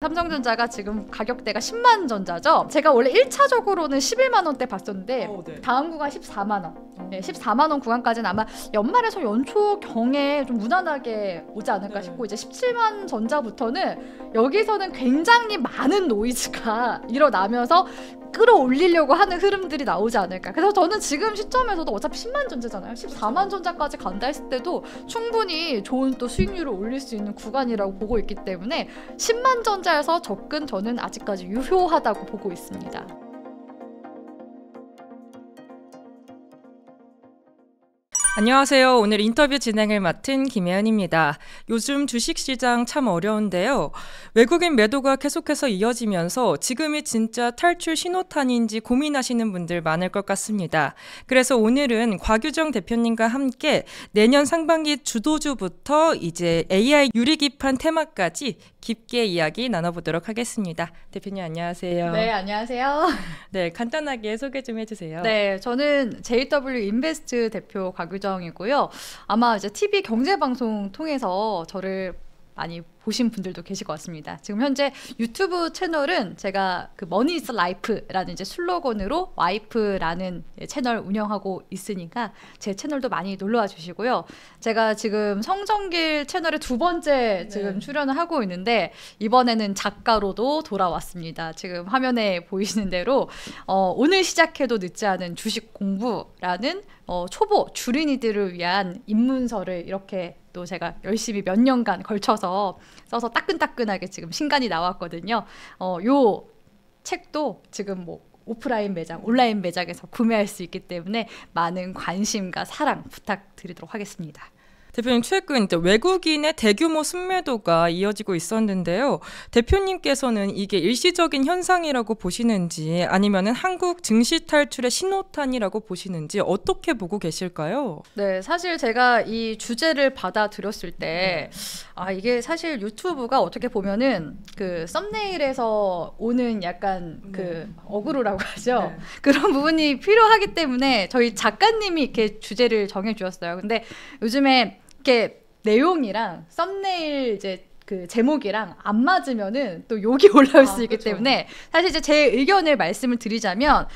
삼성전자가 지금 가격대가 10만 전자죠. 제가 원래 1차적으로는 11만 원대 봤었는데 네. 다음 구간 14만 원. 네, 14만 원 구간까지는 아마 연말에서 연초 경에 좀 무난하게 오지 않을까 싶고 이제 17만 전자부터는 여기서는 굉장히 많은 노이즈가 일어나면서 끌어올리려고 하는 흐름들이 나오지 않을까. 그래서 저는 지금 시점에서도 어차피 10만 전자잖아요. 14만 전자까지 간다 했을 때도 충분히 좋은 또 수익률을 올릴 수 있는 구간이라고 보고 있기 때문에 10만 전자에서 접근 저는 아직까지 유효하다고 보고 있습니다. 안녕하세요. 오늘 인터뷰 진행을 맡은 김혜은입니다. 요즘 주식시장 참 어려운데요. 외국인 매도가 계속해서 이어지면서 지금이 진짜 탈출 신호탄인지 고민하시는 분들 많을 것 같습니다. 그래서 오늘은 곽유정 대표님과 함께 내년 상반기 주도주부터 이제 AI 유리기판 테마까지 깊게 이야기 나눠보도록 하겠습니다. 대표님 안녕하세요. 네, 안녕하세요. 네, 간단하게 소개 좀 해주세요. 네, 저는 JW 인베스트 대표 곽유정이고요. 아마 이제 TV 경제방송 통해서 저를 많이 보신 분들도 계실 것 같습니다. 지금 현재 유튜브 채널은 제가 그 머니 is life라는 이제 슬로건으로 와이프라는 채널 운영하고 있으니까 제 채널도 많이 놀러와 주시고요. 제가 지금 성정길 채널에 두 번째 지금 출연을 하고 있는데 이번에는 작가로도 돌아왔습니다. 지금 화면에 보이시는 대로 오늘 시작해도 늦지 않은 주식 공부라는 초보 주린이들을 위한 입문서를 이렇게 또 제가 열심히 몇 년간 걸쳐서 써서 따끈따끈하게 지금 신간이 나왔거든요. 요 책도 지금 뭐 오프라인 매장, 온라인 매장에서 구매할 수 있기 때문에 많은 관심과 사랑 부탁드리도록 하겠습니다. 대표님, 최근 외국인의 대규모 순매도가 이어지고 있었는데요. 대표님께서는 이게 일시적인 현상이라고 보시는지 아니면은 한국 증시 탈출의 신호탄이라고 보시는지 어떻게 보고 계실까요? 네, 사실 제가 이 주제를 받아들였을 때 이게 사실 유튜브가 어떻게 보면은 그 썸네일에서 오는 약간 그 어그로라고 하죠. 그런 부분이 필요하기 때문에 저희 작가님이 이렇게 주제를 정해 주셨어요. 근데 요즘에 이렇게 내용이랑 썸네일 이제 그 제목이랑 안 맞으면은 또 욕이 올라올 수 있기 때문에 사실 이제 제 의견을 말씀을 드리자면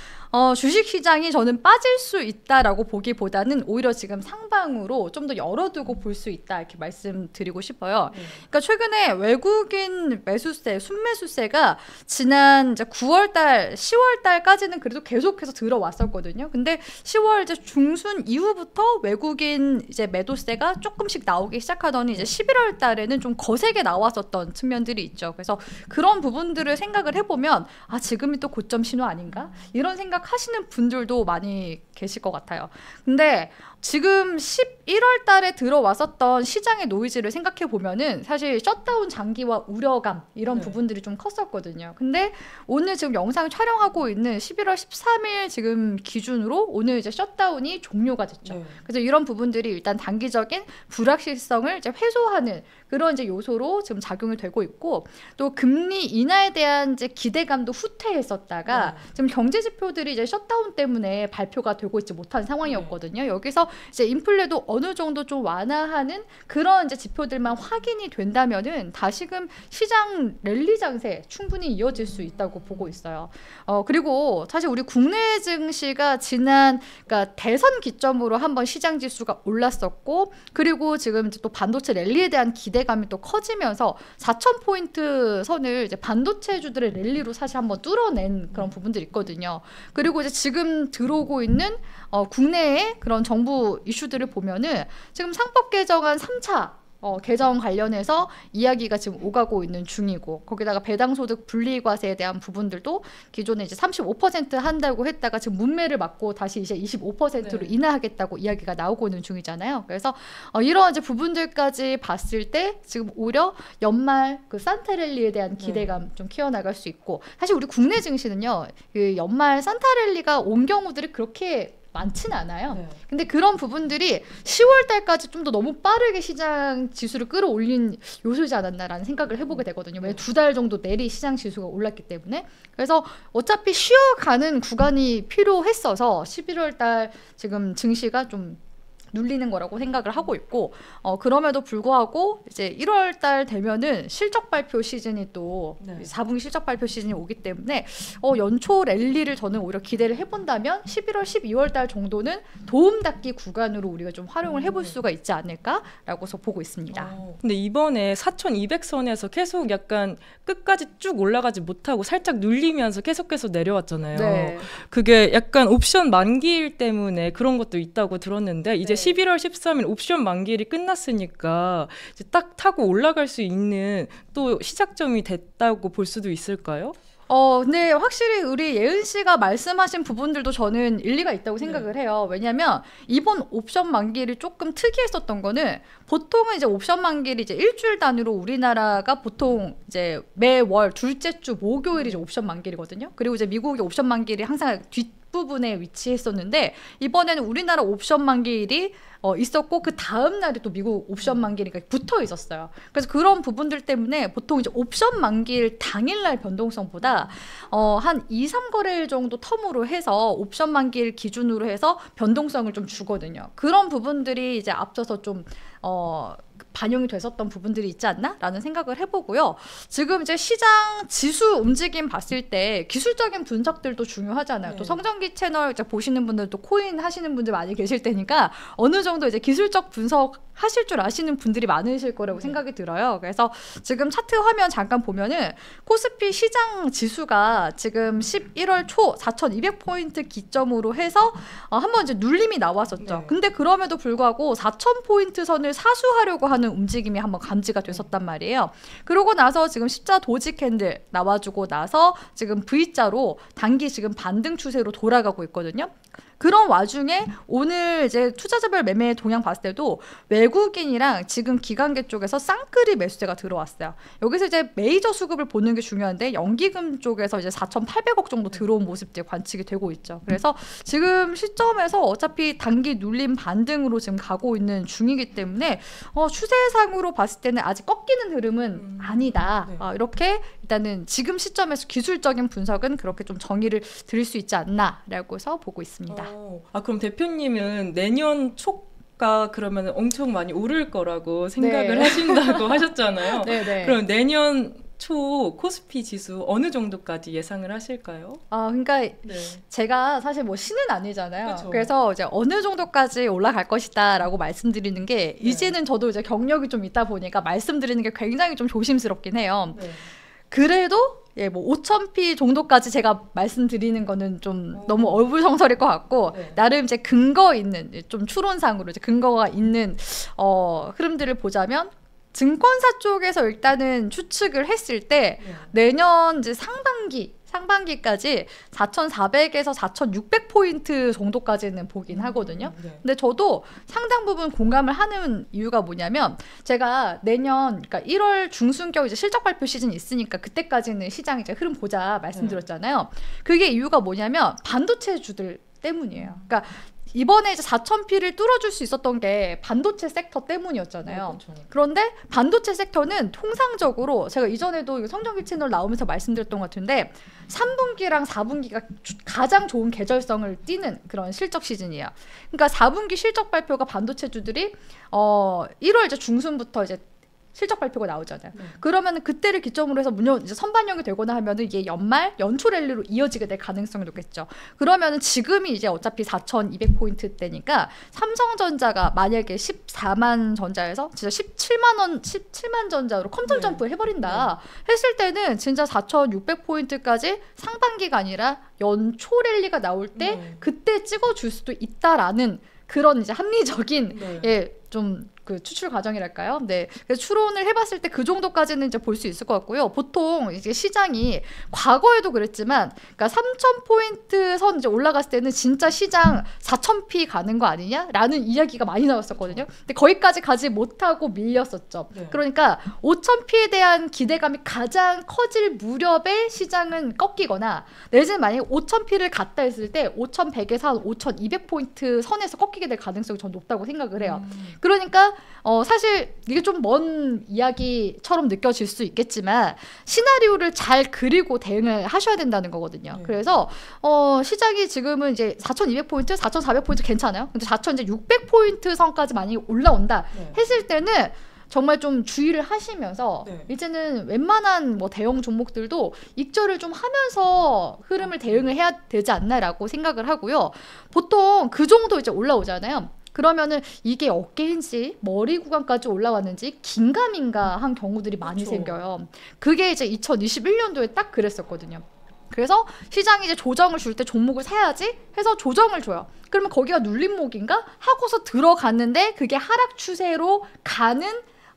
주식시장이 저는 빠질 수 있다라고 보기보다는 오히려 지금 상방으로 좀 더 열어두고 볼 수 있다 이렇게 말씀드리고 싶어요. 그러니까 최근에 외국인 매수세, 순매수세가 지난 이제 9월달, 10월달까지는 그래도 계속해서 들어왔었거든요. 근데 10월 이제 중순 이후부터 외국인 이제 매도세가 조금씩 나오기 시작하더니 이제 11월달에는 좀 거세게 나왔었던 측면들이 있죠. 그래서 그런 부분들을 생각을 해보면 지금이 또 고점 신호 아닌가? 이런 생각 하시는 분들도 많이 계실 것 같아요. 근데 지금 11월 달에 들어왔었던 시장의 노이즈를 생각해 보면은 사실 셧다운 장기화 우려감 이런 부분들이 좀 컸었거든요. 근데 오늘 지금 영상을 촬영하고 있는 11월 13일 지금 기준으로 오늘 이제 셧다운이 종료가 됐죠. 그래서 이런 부분들이 일단 단기적인 불확실성을 이제 해소하는 그런 이제 요소로 지금 작용이 되고 있고 또 금리 인하에 대한 이제 기대감도 후퇴했었다가 지금 경제 지표들이 이제 셧다운 때문에 발표가 되고 있지 못한 상황이었거든요. 여기서 이제 인플레도 어느 정도 좀 완화하는 그런 이제 지표들만 확인이 된다면은 다시금 시장 랠리 장세 충분히 이어질 수 있다고 보고 있어요. 그리고 사실 우리 국내 증시가 그러니까 대선 기점으로 한번 시장 지수가 올랐었고 그리고 지금 이제 또 반도체 랠리에 대한 기대감이 또 커지면서 4,000포인트 선을 이제 반도체주들의 랠리로 사실 한번 뚫어낸 그런 부분들이 있거든요. 그리고 이제 지금 들어오고 있는 국내의 그런 정부 이슈들을 보면은 지금 상법 개정안 3차 개정 관련해서 이야기가 지금 오가고 있는 중이고 거기다가 배당소득 분리과세에 대한 부분들도 기존에 이제 35% 한다고 했다가 지금 문매를 맞고 다시 이제 25%로 인하하겠다고 이야기가 나오고 있는 중이잖아요. 그래서 이런 이제 부분들까지 봤을 때 지금 오히려 연말 그 산타랠리에 대한 기대감 좀 키워나갈 수 있고 사실 우리 국내 증시는요 그 연말 산타랠리가 온 경우들이 그렇게 많지는 않아요. 근데 그런 부분들이 10월 달까지 좀 더 너무 빠르게 시장 지수를 끌어올린 요소지 않았나라는 생각을 해보게 되거든요. 왜 2달 정도 내리 시장 지수가 올랐기 때문에. 그래서 어차피 쉬어가는 구간이 필요했어서 11월 달 지금 증시가 좀 눌리는 거라고 생각을 하고 있고 그럼에도 불구하고 이제 1월 달 되면은 실적 발표 시즌이 또 4분기 실적 발표 시즌이 오기 때문에 연초 랠리를 저는 오히려 기대를 해본다면 11월, 12월 달 정도는 도움닫기 구간으로 우리가 좀 활용을 해볼 수가 있지 않을까라고서 보고 있습니다. 근데 이번에 4,200선에서 계속 약간 끝까지 쭉 올라가지 못하고 살짝 눌리면서 계속해서 내려왔잖아요. 네. 그게 약간 옵션 만기일 때문에 그런 것도 있다고 들었는데 이제 11월 13일 옵션 만기일이 끝났으니까 이제 딱 타고 올라갈 수 있는 또 시작점이 됐다고 볼 수도 있을까요? 근데 확실히 우리 예은 씨가 말씀하신 부분들도 저는 일리가 있다고 생각을 해요. 왜냐면 이번 옵션 만기일이 조금 특이했었던 거는 보통은 이제 옵션 만기일이 이제 일주일 단위로 우리나라가 보통 이제 매월 둘째 주 목요일이 이제 옵션 만기일이거든요. 그리고 이제 미국의 옵션 만기일이 항상 뒷부분에 위치했었는데 이번에는 우리나라 옵션 만기일이 있었고 그 다음 날에 또 미국 옵션 만기일이 붙어 있었어요. 그래서 그런 부분들 때문에 보통 이제 옵션 만기일 당일날 변동성보다 한 2, 3거래일 정도 텀으로 해서 옵션 만기일 기준으로 해서 변동성을 좀 주거든요. 그런 부분들이 이제 앞서서 좀 반영이 됐었던 부분들이 있지 않나라는 생각을 해보고요. 지금 이제 시장 지수 움직임 봤을 때 기술적인 분석들도 중요하잖아요. 또 성장기 채널 이제 보시는 분들도 코인 하시는 분들 많이 계실 테니까 어느 정도 이제 기술적 분석 하실 줄 아시는 분들이 많으실 거라고 생각이 들어요. 그래서 지금 차트 화면 잠깐 보면은 코스피 시장 지수가 지금 11월 초 4,200포인트 기점으로 해서 한번 이제 눌림이 나왔었죠. 근데 그럼에도 불구하고 4,000포인트 선을 사수하려고 하는 움직임이 한번 감지가 됐었단 말이에요. 그러고 나서 지금 십자 도지 캔들 나와주고 나서 지금 V자로 단기 지금 반등 추세로 돌아가고 있거든요. 그런 와중에 오늘 이제 투자자별 매매 동향 봤을 때도 외국인이랑 지금 기관계 쪽에서 쌍끌이 매수세가 들어왔어요. 여기서 이제 메이저 수급을 보는 게 중요한데 연기금 쪽에서 이제 4,800억 정도 들어온 모습들이 관측이 되고 있죠. 그래서 지금 시점에서 어차피 단기 눌림 반등으로 지금 가고 있는 중이기 때문에 추세상으로 봤을 때는 아직 꺾이는 흐름은 아니다. 이렇게 일단은 지금 시점에서 기술적인 분석은 그렇게 좀 정의를 드릴 수 있지 않나라고 해서 보고 있습니다. 그럼 대표님은 내년 초가 그러면 엄청 많이 오를 거라고 생각을 하신다고 하셨잖아요. 그럼 내년 초 코스피 지수 어느 정도까지 예상을 하실까요? 그러니까 제가 사실 뭐 신은 아니잖아요. 그래서 이제 어느 정도까지 올라갈 것이다라고 말씀드리는 게 이제는 저도 이제 경력이 좀 있다 보니까 말씀드리는 게 굉장히 좀 조심스럽긴 해요. 그래도 뭐 5,000p 정도까지 제가 말씀드리는 거는 좀 너무 얼불성설일 것 같고 나름 이제 근거 있는 좀 추론상으로 이제 근거가 있는 흐름들을 보자면 증권사 쪽에서 일단은 추측을 했을 때 내년 이제 상반기까지 4,400에서 4,600포인트 정도까지는 보긴 하거든요. 근데 저도 상당 부분 공감을 하는 이유가 뭐냐면 제가 내년 그러니까 1월 중순경 이제 실적 발표 시즌이 있으니까 그때까지는 시장 이제 흐름 보자 말씀드렸잖아요. 그게 이유가 뭐냐면 반도체주들 때문이에요. 그러니까 이번에 이제 4,000p를 뚫어줄 수 있었던 게 반도체 섹터 때문이었잖아요. 그런데 반도체 섹터는 통상적으로 제가 이전에도 성장기 채널 나오면서 말씀드렸던 것 같은데 3분기랑 4분기가 가장 좋은 계절성을 띠는 그런 실적 시즌이에요. 그러니까 4분기 실적 발표가 반도체주들이 1월 이제 중순부터 이제 실적 발표가 나오잖아요. 그러면 그때를 기점으로 해서 이제 선반영이 되거나 하면은 이게 연초 랠리로 이어지게 될 가능성이 높겠죠. 그러면은 지금이 이제 어차피 4,200포인트대니까 삼성전자가 만약에 14만 전자에서 진짜 17만 전자로 컴점 점프를 해버린다 했을 때는 진짜 4,600포인트까지 상반기가 아니라 연초 랠리가 나올 때 그때 찍어줄 수도 있다라는 그런 이제 합리적인 좀 그 추출 과정이랄까요? 그래서 추론을 해봤을 때 그 정도까지는 이제 볼 수 있을 것 같고요. 보통 이제 시장이 과거에도 그랬지만, 그러니까 3,000포인트 선 이제 올라갔을 때는 진짜 시장 4,000p 가는 거 아니냐라는 이야기가 많이 나왔었거든요. 근데 거기까지 가지 못하고 밀렸었죠. 그러니까 5,000p에 대한 기대감이 가장 커질 무렵에 시장은 꺾이거나, 내지는 만약에 5,000p를 갔다 했을 때 5,100에서 한 5,200포인트 선에서 꺾이게 될 가능성이 전 높다고 생각을 해요. 그러니까 그러니까 사실 이게 좀 먼 이야기처럼 느껴질 수 있겠지만 시나리오를 잘 그리고 대응을 하셔야 된다는 거거든요. 네. 그래서 시장이 지금은 이제 4,200포인트, 4,400포인트 괜찮아요. 근데 4,600포인트 선까지 많이 올라온다 네. 했을 때는 정말 좀 주의를 하시면서 네. 이제는 웬만한 뭐 대형 종목들도 익절을 좀 하면서 흐름을 대응을 해야 되지 않나라고 생각을 하고요. 보통 그 정도 이제 올라오잖아요. 그러면은 이게 어깨인지 머리 구간까지 올라왔는지 긴가민가한 경우들이 많이 그렇죠. 생겨요. 그게 이제 2021년도에 딱 그랬었거든요. 그래서 시장이 이제 조정을 줄 때 종목을 사야지 해서 조정을 줘요. 그러면 거기가 눌림목인가 하고서 들어갔는데 그게 하락 추세로 가는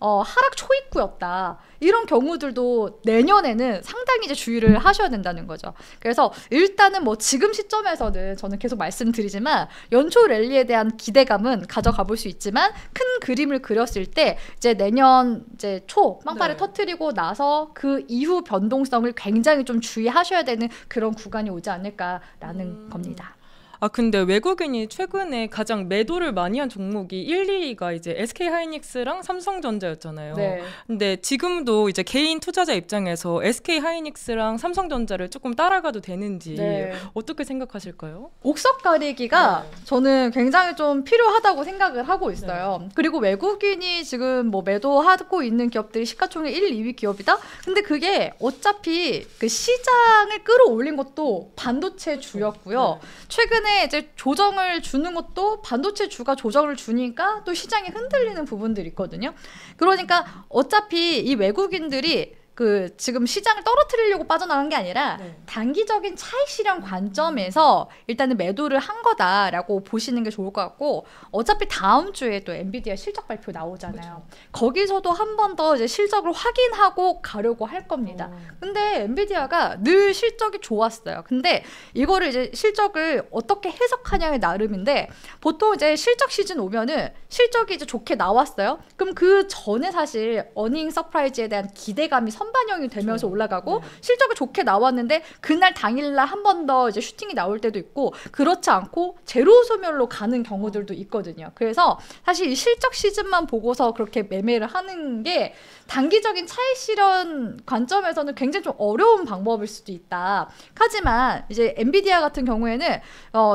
하락 초입구였다. 이런 경우들도 내년에는 상당히 이제 주의를 하셔야 된다는 거죠. 그래서 일단은 뭐 지금 시점에서는 저는 계속 말씀드리지만 연초 랠리에 대한 기대감은 가져가 볼 수 있지만 큰 그림을 그렸을 때 이제 내년 이제 초 빵빠레 네. 터뜨리고 나서 그 이후 변동성을 굉장히 좀 주의하셔야 되는 그런 구간이 오지 않을까라는 겁니다. 아 근데 외국인이 최근에 가장 매도를 많이 한 종목이 1, 2위가 이제 SK 하이닉스랑 삼성전자였잖아요. 네. 근데 지금도 이제 개인 투자자 입장에서 SK 하이닉스랑 삼성전자를 조금 따라가도 되는지 네. 어떻게 생각하실까요? 옥석 가리기가 네. 저는 굉장히 좀 필요하다고 생각을 하고 있어요. 그리고 외국인이 지금 뭐 매도하고 있는 기업들이 시가총액 1, 2위 기업이다? 근데 그게 어차피 그 시장을 끌어올린 것도 반도체 주였고요. 네. 최근에 이제 조정을 주는 것도 반도체 주가 조정을 주니까 또 시장이 흔들리는 부분들이 있거든요. 그러니까 어차피 이 외국인들이 그 지금 시장을 떨어뜨리려고 빠져나간 게 아니라 네. 단기적인 차익 실현 관점에서 일단은 매도를 한 거다라고 보시는 게 좋을 것 같고 어차피 다음 주에 또 엔비디아 실적 발표 나오잖아요. 거기서도 한 번 더 이제 실적을 확인하고 가려고 할 겁니다. 근데 엔비디아가 늘 실적이 좋았어요. 근데 이거를 이제 실적을 어떻게 해석하냐의 나름인데 보통 이제 실적 시즌 오면은 실적이 이제 좋게 나왔어요. 그럼 그 전에 사실 어닝 서프라이즈에 대한 기대감이 선반영이 되면서 올라가고 네. 실적이 좋게 나왔는데 그날 당일날 한 번 더 이제 슈팅이 나올 때도 있고 그렇지 않고 제로 소멸로 가는 경우들도 있거든요. 그래서 사실 이 실적 시즌만 보고서 그렇게 매매를 하는 게 단기적인 차익 실현 관점에서는 굉장히 좀 어려운 방법일 수도 있다. 하지만 이제 엔비디아 같은 경우에는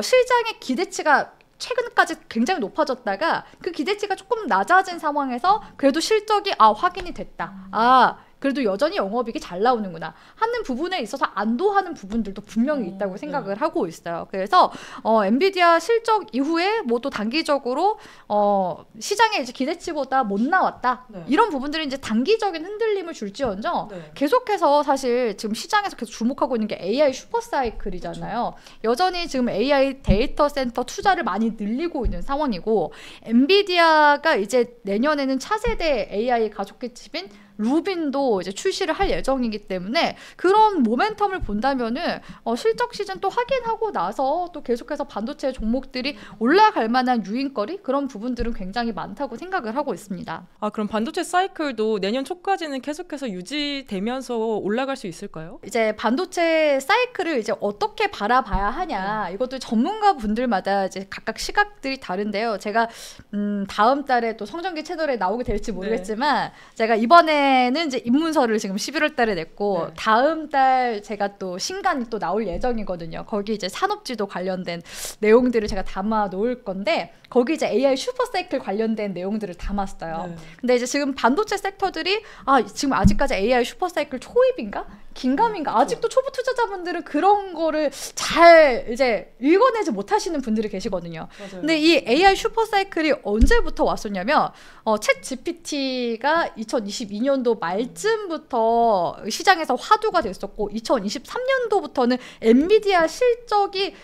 시장의 기대치가 최근까지 굉장히 높아졌다가 그 기대치가 조금 낮아진 상황에서 그래도 실적이 확인이 됐다. 그래도 여전히 영업이익이 잘 나오는구나 하는 부분에 있어서 안도하는 부분들도 분명히 있다고 생각을 하고 있어요. 그래서 엔비디아 실적 이후에 뭐 또 단기적으로 시장의 이제 기대치보다 못 나왔다. 네. 이런 부분들이 이제 단기적인 흔들림을 줄지언정 네. 계속해서 사실 지금 시장에서 계속 주목하고 있는 게 AI 슈퍼사이클이잖아요. 여전히 지금 AI 데이터 센터 투자를 많이 늘리고 있는 상황이고 엔비디아가 이제 내년에는 차세대 AI 가속기 칩인 루빈도 이제 출시를 할 예정이기 때문에 그런 모멘텀을 본다면은 실적 시즌 또 확인하고 나서 또 계속해서 반도체 종목들이 올라갈 만한 유인거리 그런 부분들은 굉장히 많다고 생각을 하고 있습니다. 아 그럼 반도체 사이클도 내년 초까지는 계속해서 유지되면서 올라갈 수 있을까요? 이제 반도체 사이클을 이제 어떻게 바라봐야 하냐 이것도 전문가 분들마다 이제 각각 시각들이 다른데요. 제가 다음 달에 또 성전기 채널에 나오게 될지 모르겠지만 제가 이번에는 이제 입문서를 지금 11월 달에 냈고 네. 다음 달 제가 또 신간이 또 나올 예정이거든요. 거기 이제 산업지도 관련된 내용들을 제가 담아 놓을 건데 거기 이제 AI 슈퍼사이클 관련된 내용들을 담았어요. 네. 근데 이제 지금 반도체 섹터들이 지금 아직까지 AI 슈퍼사이클 초입인가? 긴가민가? 아직도 초보 투자자분들은 그런 거를 잘 이제 읽어내지 못하시는 분들이 계시거든요. 맞아요. 근데 이 AI 슈퍼사이클이 언제부터 왔었냐면 챗 GPT가 2022년도 말쯤부터 시장에서 화두가 됐었고 2023년도부터는 엔비디아 실적이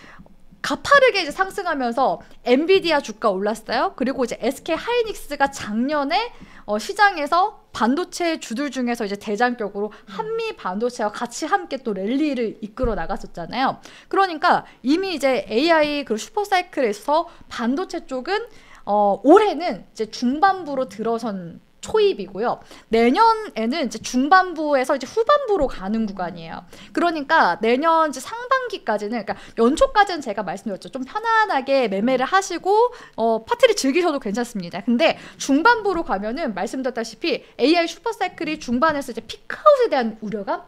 가파르게 이제 상승하면서 엔비디아 주가 올랐어요. 그리고 이제 SK 하이닉스가 작년에 시장에서 반도체 주들 중에서 이제 대장격으로 한미 반도체와 같이 함께 또 랠리를 이끌어 나갔었잖아요. 그러니까 이미 이제 AI 그 슈퍼사이클에서 반도체 쪽은 올해는 이제 중반부로 들어선 초입이고요. 내년에는 이제 중반부에서 이제 후반부로 가는 구간이에요. 그러니까 내년 이제 상반기까지는, 그러니까 연초까지는 제가 말씀드렸죠. 좀 편안하게 매매를 하시고 파티를 즐기셔도 괜찮습니다. 근데 중반부로 가면은 말씀드렸다시피 AI 슈퍼사이클이 중반에서 이제 피크아웃에 대한 우려감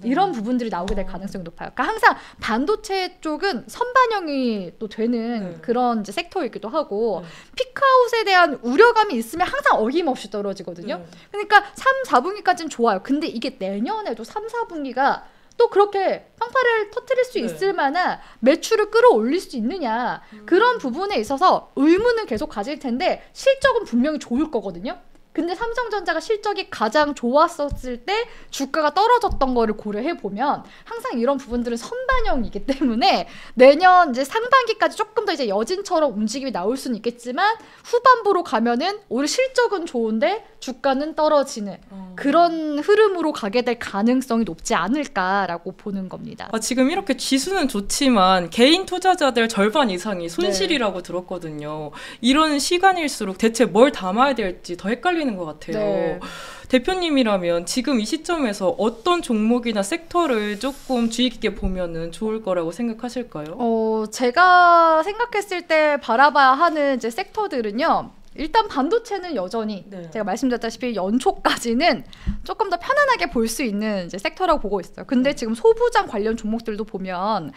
이런 부분들이 나오게 될 가능성이 높아요. 그러니까 항상 반도체 쪽은 선반영이 또 되는 그런 이제 섹터이기도 하고 피크아웃에 대한 우려감이 있으면 항상 어김없이 떨어지거든요. 그러니까 3, 4분기까지는 좋아요. 근데 이게 내년에도 3, 4분기가 또 그렇게 빵파를 터뜨릴 수 있을 만한 매출을 끌어올릴 수 있느냐 그런 부분에 있어서 의문은 계속 가질 텐데 실적은 분명히 좋을 거거든요. 근데 삼성전자가 실적이 가장 좋았었을 때 주가가 떨어졌던 거를 고려해 보면 항상 이런 부분들은 선반영이기 때문에 내년 이제 상반기까지 조금 더 이제 여진처럼 움직임이 나올 수는 있겠지만 후반부로 가면은 오히려 실적은 좋은데 주가는 떨어지는 그런 흐름으로 가게 될 가능성이 높지 않을까라고 보는 겁니다. 지금 이렇게 지수는 좋지만 개인 투자자들 절반 이상이 손실이라고 들었거든요. 이런 시간일수록 대체 뭘 담아야 될지 더 헷갈리는 것 같아요. 대표님이라면 지금 이 시점에서 어떤 종목이나 섹터를 조금 주의 깊게 보면은 좋을 거라고 생각하실까요? 제가 생각했을 때 바라봐야 하는 이제 섹터들은요. 일단 반도체는 여전히 제가 말씀드렸다시피 연초까지는 조금 더 편안하게 볼 수 있는 이제 섹터라고 보고 있어요. 근데 지금 소부장 관련 종목들도 보면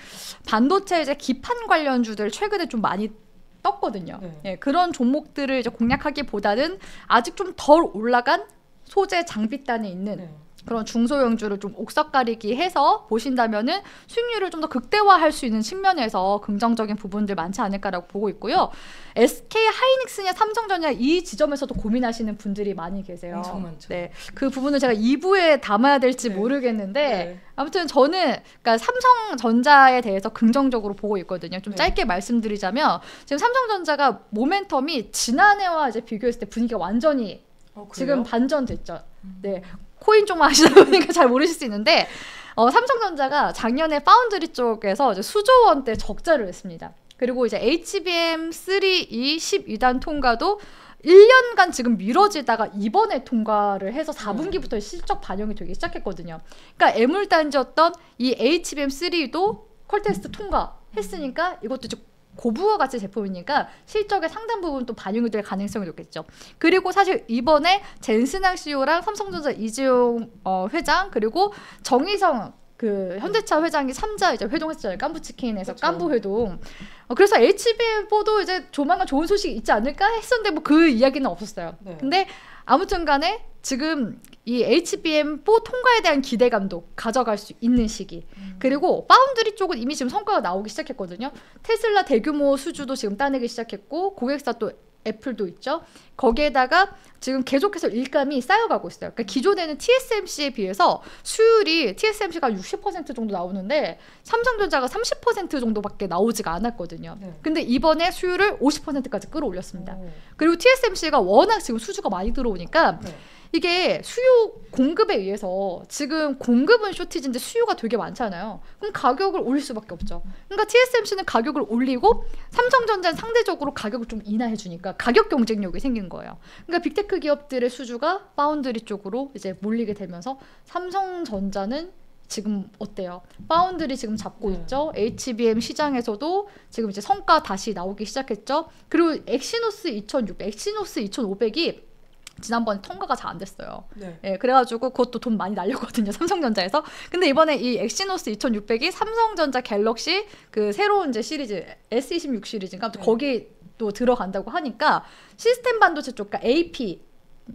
반도체 이제 기판 관련주들 최근에 좀 많이 떴거든요. 그런 종목들을 이제 공략하기보다는 아직 좀 덜 올라간 소재 장비단에 있는 그런 중소형주를 좀 옥석가리기 해서 보신다면은 수익률을 좀 더 극대화할 수 있는 측면에서 긍정적인 부분들 많지 않을까라고 보고 있고요. SK 하이닉스냐 삼성전자 이 지점에서도 고민하시는 분들이 많이 계세요. 엄청 많죠. 그 부분을 제가 2부에 담아야 될지 모르겠는데 아무튼 저는 그러니까 삼성전자에 대해서 긍정적으로 보고 있거든요. 좀 짧게 말씀드리자면 지금 삼성전자가 모멘텀이 지난해와 이제 비교했을 때 분위기가 완전히 지금 반전됐죠. 코인 쪽만 하시다 보니까 잘 모르실 수 있는데 삼성전자가 작년에 파운드리 쪽에서 이제 수조 원대 적자를 했습니다. 그리고 이제 HBM3E 12단 통과도 1년간 지금 미뤄지다가 이번에 통과를 해서 4분기부터 실적 반영이 되기 시작했거든요. 그러니까 애물단지였던 이 HBM3도 퀄테스트 통과했으니까 이것도 이제 고부가 가치 제품이니까 실적의 상당 부분 또 반영이 될 가능성이 높겠죠. 그리고 사실 이번에 젠슨항 CEO랑 삼성전자 이재용 회장 그리고 정의성 그 현대차 회장이 3자 이제 회동했잖아요. 깐부치킨에서 깐부 회동. 그래서 HBM4도 이제 조만간 좋은 소식이 있지 않을까 했었는데 뭐 그 이야기는 없었어요. 근데 아무튼간에 지금 이 HBM4 통과에 대한 기대감도 가져갈 수 있는 시기. 그리고 파운드리 쪽은 이미 지금 성과가 나오기 시작했거든요. 테슬라 대규모 수주도 지금 따내기 시작했고 고객사 또 애플도 있죠. 거기에다가 지금 계속해서 일감이 쌓여가고 있어요. 그러니까 기존에는 TSMC에 비해서 수율이 TSMC가 60% 정도 나오는데 삼성전자가 30% 정도밖에 나오지가 않았거든요. 근데 이번에 수율을 50%까지 끌어올렸습니다. 그리고 TSMC가 워낙 지금 수주가 많이 들어오니까 이게 수요 공급에 의해서 지금 공급은 쇼티지인데 수요가 되게 많잖아요. 그럼 가격을 올릴 수밖에 없죠. 그러니까 TSMC는 가격을 올리고 삼성전자는 상대적으로 가격을 좀 인하해 주니까 가격 경쟁력이 생긴 거예요. 그러니까 빅테크 기업들의 수주가 파운드리 쪽으로 이제 몰리게 되면서 삼성전자는 지금 어때요? 파운드리 지금 잡고 있죠. HBM 시장에서도 지금 이제 성과 다시 나오기 시작했죠. 그리고 엑시노스 2600, 엑시노스 2500이 지난번에 통과가 잘 안 됐어요. 그래가지고 그것도 돈 많이 날렸거든요. 삼성전자에서. 근데 이번에 이 엑시노스 2600이 삼성전자 갤럭시 그 새로운 이제 시리즈 S26 시리즈인가 거기 또 들어간다고 하니까 시스템 반도체 쪽, 그러니까 AP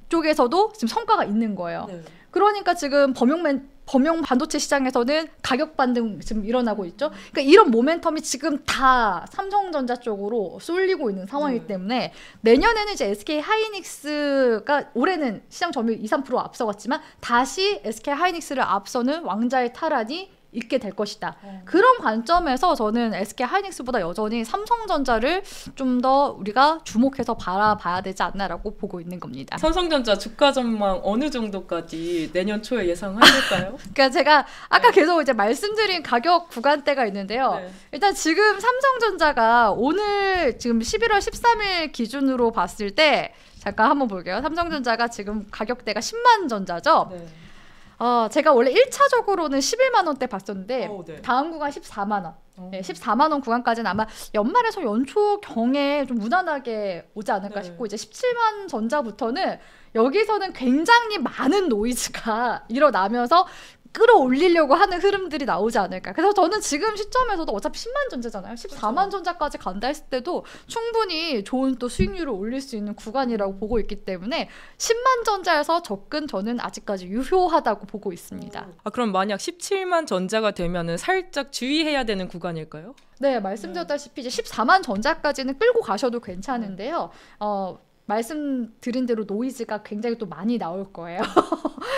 쪽에서도 지금 성과가 있는 거예요. 그러니까 지금 범용 반도체 시장에서는 가격 반등 지금 일어나고 있죠. 그러니까 이런 모멘텀이 지금 다 삼성전자 쪽으로 쏠리고 있는 상황이기 때문에 내년에는 이제 SK 하이닉스가 올해는 시장 점유율 2, 3% 앞서갔지만 다시 SK 하이닉스를 앞서는 왕자의 탈환이 있게 될 것이다. 그런 관점에서 저는 SK 하이닉스보다 여전히 삼성전자를 좀 더 우리가 주목해서 바라봐야 되지 않나라고 보고 있는 겁니다. 삼성전자 주가 전망 어느 정도까지 내년 초에 예상하실까요? 그러니까 제가 아까 계속 이제 말씀드린 가격 구간대가 있는데요. 일단 지금 삼성전자가 오늘 지금 11월 13일 기준으로 봤을 때 잠깐 한번 볼게요. 삼성전자가 지금 가격대가 10만 전자죠. 제가 원래 1차적으로는 11만 원대 봤었는데 다음 구간 14만 원. 네, 14만 원 구간까지는 아마 연말에서 연초 경에 좀 무난하게 오지 않을까 싶고 이제 17만 전자부터는 여기서는 굉장히 많은 노이즈가 일어나면서 끌어올리려고 하는 흐름들이 나오지 않을까. 그래서 저는 지금 시점에서도 어차피 10만 전자잖아요. 14만 전자까지 간다 했을 때도 충분히 좋은 또 수익률을 올릴 수 있는 구간이라고 보고 있기 때문에 10만 전자에서 접근 저는 아직까지 유효하다고 보고 있습니다. 그럼 만약 17만 전자가 되면은 살짝 주의해야 되는 구간일까요? 네, 말씀드렸다시피 이제 14만 전자까지는 끌고 가셔도 괜찮은데요. 말씀드린 대로 노이즈가 굉장히 또 많이 나올 거예요.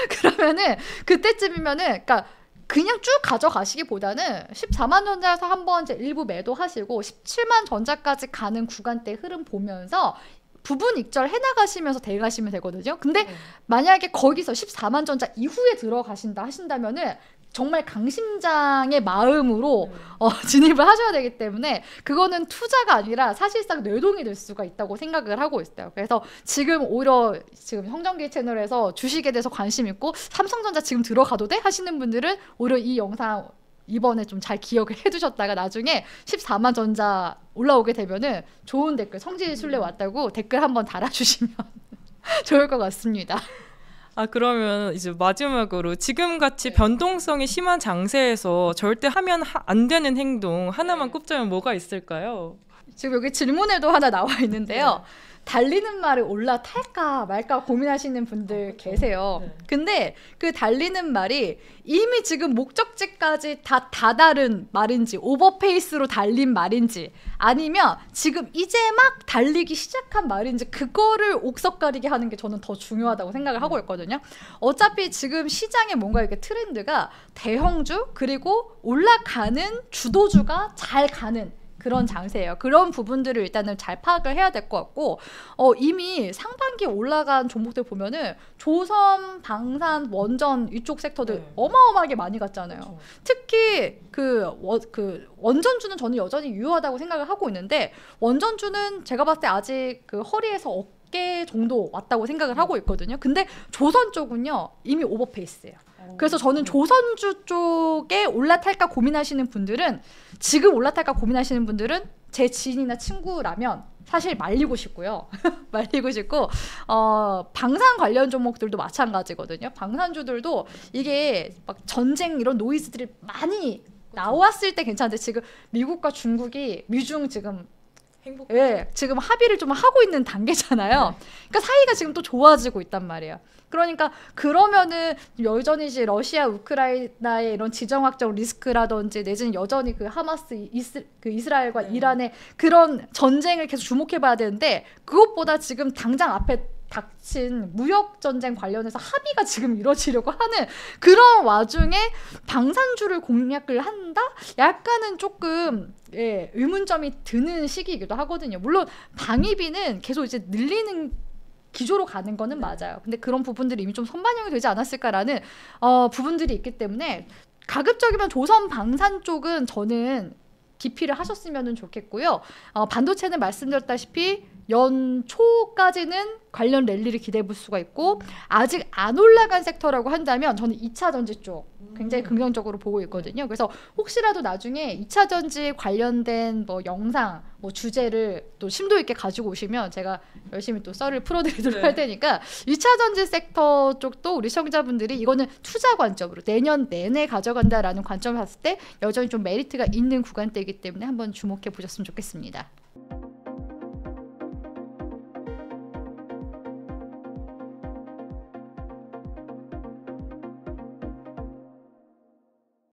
그러면은 그때쯤이면은 그러니까 그냥 쭉 가져가시기보다는 14만 전자에서 한번 이제 일부 매도하시고 17만 전자까지 가는 구간대 흐름 보면서 부분 익절 해나가시면서 대응하시면 되거든요. 근데 만약에 거기서 14만 전자 이후에 들어가신다 하신다면은 정말 강심장의 마음으로 진입을 하셔야 되기 때문에 그거는 투자가 아니라 사실상 뇌동이 될 수가 있다고 생각을 하고 있어요. 그래서 지금 오히려 지금 성정기 채널에서 주식에 대해서 관심 있고 삼성전자 지금 들어가도 돼? 하시는 분들은 오히려 이 영상 이번에 좀 잘 기억을 해두셨다가 나중에 14만 전자 올라오게 되면은 좋은 댓글 성지순례 왔다고 댓글 한번 달아주시면 좋을 것 같습니다. 그러면 이제 마지막으로 지금같이 변동성이 심한 장세에서 절대 하면 안 되는 행동 하나만 꼽자면 뭐가 있을까요? 지금 여기 질문에도 하나 나와 있는데요. 달리는 말을 올라탈까 말까 고민하시는 분들 계세요. 근데 그 달리는 말이 이미 지금 목적지까지 다 다다른 말인지 오버페이스로 달린 말인지 아니면 지금 이제 막 달리기 시작한 말인지 그거를 옥석가리게 하는 게 저는 더 중요하다고 생각을 하고 있거든요. 어차피 지금 시장에 뭔가 이렇게 트렌드가 대형주 그리고 올라가는 주도주가 잘 가는 그런 장세예요. 그런 부분들을 일단은 잘 파악을 해야 될 것 같고 이미 상반기에 올라간 종목들 보면은 조선, 방산, 원전 이쪽 섹터들 어마어마하게 많이 갔잖아요. 그렇죠. 특히 그 원전주는 저는 여전히 유효하다고 생각을 하고 있는데 원전주는 제가 봤을 때 아직 그 허리에서 어깨 정도 왔다고 생각을 하고 있거든요. 근데 조선 쪽은요 이미 오버페이스예요. 그래서 저는 조선주 쪽에 올라탈까 고민하시는 분들은 지금 올라탈까 고민하시는 분들은 제 지인이나 친구라면 사실 말리고 싶고요. 말리고 싶고 방산 관련 종목들도 마찬가지거든요. 방산주들도 이게 막 전쟁 이런 노이즈들이 많이 나왔을 때 괜찮은데 지금 미국과 중국이 미중 지금 지금 합의를 좀 하고 있는 단계잖아요. 그러니까 사이가 지금 또 좋아지고 있단 말이에요. 그러니까 그러면은 여전히 이제 러시아, 우크라이나의 이런 지정학적 리스크라든지 내지는 여전히 그 하마스, 이스라엘과 이란의 그런 전쟁을 계속 주목해봐야 되는데 그것보다 지금 당장 앞에 닥친 무역 전쟁 관련해서 합의가 지금 이루어지려고 하는 그런 와중에 방산주를 공략을 한다? 약간은 조금 의문점이 드는 시기이기도 하거든요. 물론 방위비는 계속 이제 늘리는 기조로 가는 거는 맞아요. 근데 그런 부분들이 이미 좀 선반영이 되지 않았을까라는 부분들이 있기 때문에 가급적이면 조선 방산 쪽은 저는 기피를 하셨으면 좋겠고요. 반도체는 말씀드렸다시피 연초까지는 관련 랠리를 기대해 볼 수가 있고 아직 안 올라간 섹터라고 한다면 저는 2차 전지 쪽 굉장히 긍정적으로 보고 있거든요. 그래서 혹시라도 나중에 2차 전지 관련된 뭐 영상, 뭐 주제를 또 심도 있게 가지고 오시면 제가 열심히 또 썰을 풀어드리도록 할 테니까 2차 전지 섹터 쪽도 우리 시청자분들이 이거는 투자 관점으로 내년 내내 가져간다라는 관점을 봤을 때 여전히 좀 메리트가 있는 구간대이기 때문에 한번 주목해 보셨으면 좋겠습니다.